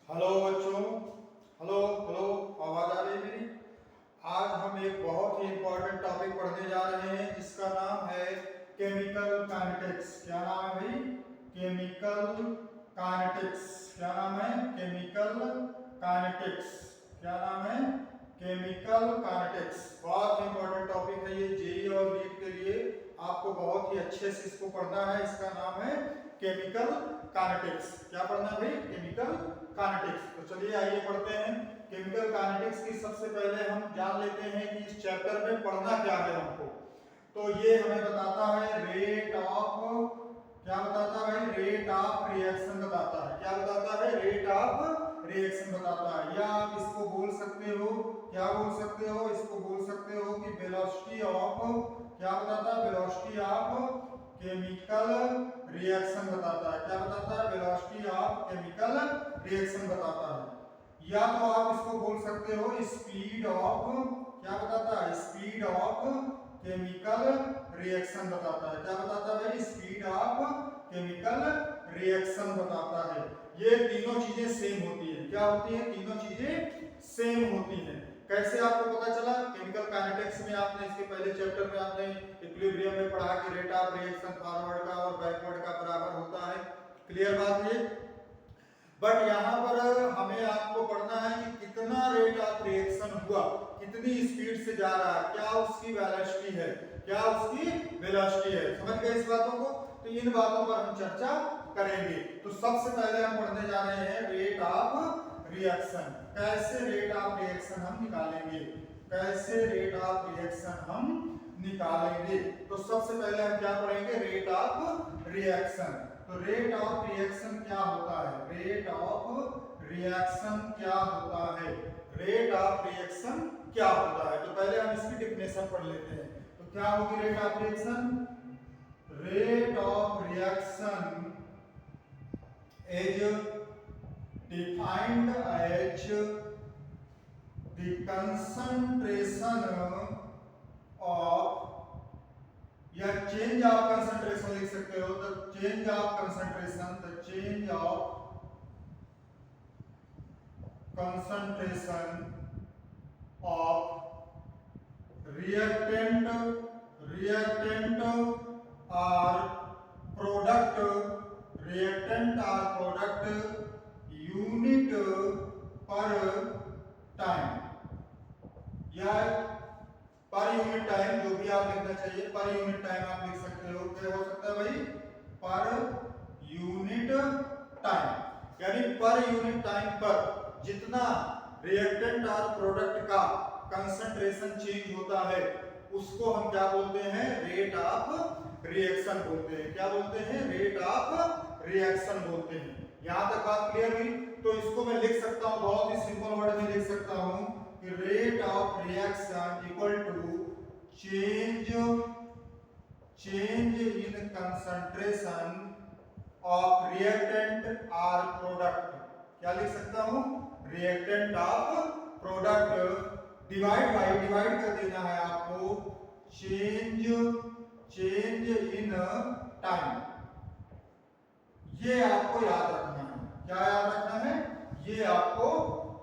Hello बच्चों। Hello hello, आवाज आ रही है मेरी? आज हम एक बहुत ही इंपॉर्टेंट टॉपिक पढ़ने जा रहे हैं जिसका नाम है केमिकल काइनेटिक्स। क्या नाम है भाई? Chemical kinetics. क्या नाम है? Chemical kinetics. क्या नाम है? Chemical kinetics. बहुत ही इंपॉर्टेंट टॉपिक है ये, जेई और नीट के लिए आपको बहुत ही अच्छे से इसको पढ़ना है। इसका नाम है केमिकल काइनेटिक्स। क्या पढ़ना है भाई? Chemical kinetics. तो चलिए आइए पढ़ते हैं केमिकल काइनेटिक्स की। सबसे पहले हम जान लेते हैं कि इस चैप्टर में पढ़ना क्या है हमको। तो ये हमें बताता है रेट ऑफ, क्या बताता है? रेट ऑफ रिएक्शन बताता है। क्या बताता है? रेट ऑफ रिएक्शन बताता है। या आप इसको बोल सकते हो, क्या बोल सकते हो? इसको बोल सकते हो कि वेलोसिटी ऑफ, क्या बताता है? वेलोसिटी ऑफ केमिकल रिएक्शन बताता है। क्या बताता है? वेलोसिटी ऑफ केमिकल रिएक्शन बताता है। या तो आप इसको बोल सकते हो स्पीड ऑफ, क्या बताता है? स्पीड ऑफ केमिकल रिएक्शन बताता है। क्या बताता है भाई? स्पीड ऑफ केमिकल रिएक्शन बताता है। ये तीनों चीजें सेम होती है। क्या होती है? तीनों चीजें सेम होती हैं। कैसे आपको पता चला? केमिकल काइनेटिक्स में आपने इसके पहले चैप्टर में आपने इक्विलिब्रियम में पढ़ा कि रेट ऑफ रिएक्शन फॉरवर्ड का और बैकवर्ड का बराबर होता है। क्लियर बात है? बट यहाँ पर हमें आपको पढ़ना है कि कितना रेट ऑफ रिएक्शन हुआ, कितनी स्पीड से जा रहा है, क्या उसकी वेलोसिटी है, क्या उसकी वेलोसिटी है। समझ गए इस बातों को? तो इन बातों पर हम चर्चा करेंगे। तो सबसे पहले हम पढ़ने जा रहे हैं रेट ऑफ रिएक्शन। कैसे रेट ऑफ रिएक्शन हम निकालेंगे, कैसे रेट ऑफ रिएक्शन हम निकालेंगे। तो सबसे पहले हम क्या पढ़ेंगे? Rate of reaction. तो रेट ऑफ रिएक्शन क्या होता है? रेट ऑफ रिएक्शन क्या होता है? रेट ऑफ रिएक्शन क्या होता है? तो पहले हम इसकी डेफिनेशन पढ़ लेते हैं। तो क्या होगी rate of reaction? Rate of reaction is defined as the concentration of, या चेंज ऑफ कंसंट्रेशन लिख सकते हो। The change of concentration, the change of concentration of reactant और प्रोडक्ट, रिएक्टेंट और प्रोडक्ट यूनिट पर टाइम, या पर यूनिट टाइम, जो भी आप लिखना चाहिए पर यूनिट टाइम आप लिख सकते हो। क्या हो सकता है भाई? पर यूनिट टाइम, यानी पर यूनिट टाइम पर जितना रिएक्टेंट और प्रोडक्ट का कंसंट्रेशन चेंज होता है उसको हम क्या बोलते हैं? रेट ऑफ रिएक्शन बोलते हैं। क्या बोलते हैं? रेट ऑफ रिएक्शन बोलते हैं। यहां तक बात क्लियर हुई? तो इसको मैं लिख सकता हूं, बहुत ही सिंपल वर्ड में लिख सकता हूं कि rate of reaction equal to change in concentration of reactant और प्रोडक्ट। क्या लिख सकता हूं? Reactant of product divide by, divide कर देना है आपको, चेंज इन टाइम। ये आपको याद रखना है। क्या याद रखना है? ये आपको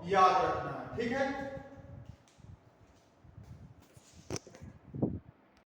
याद रखना है। ठीक है?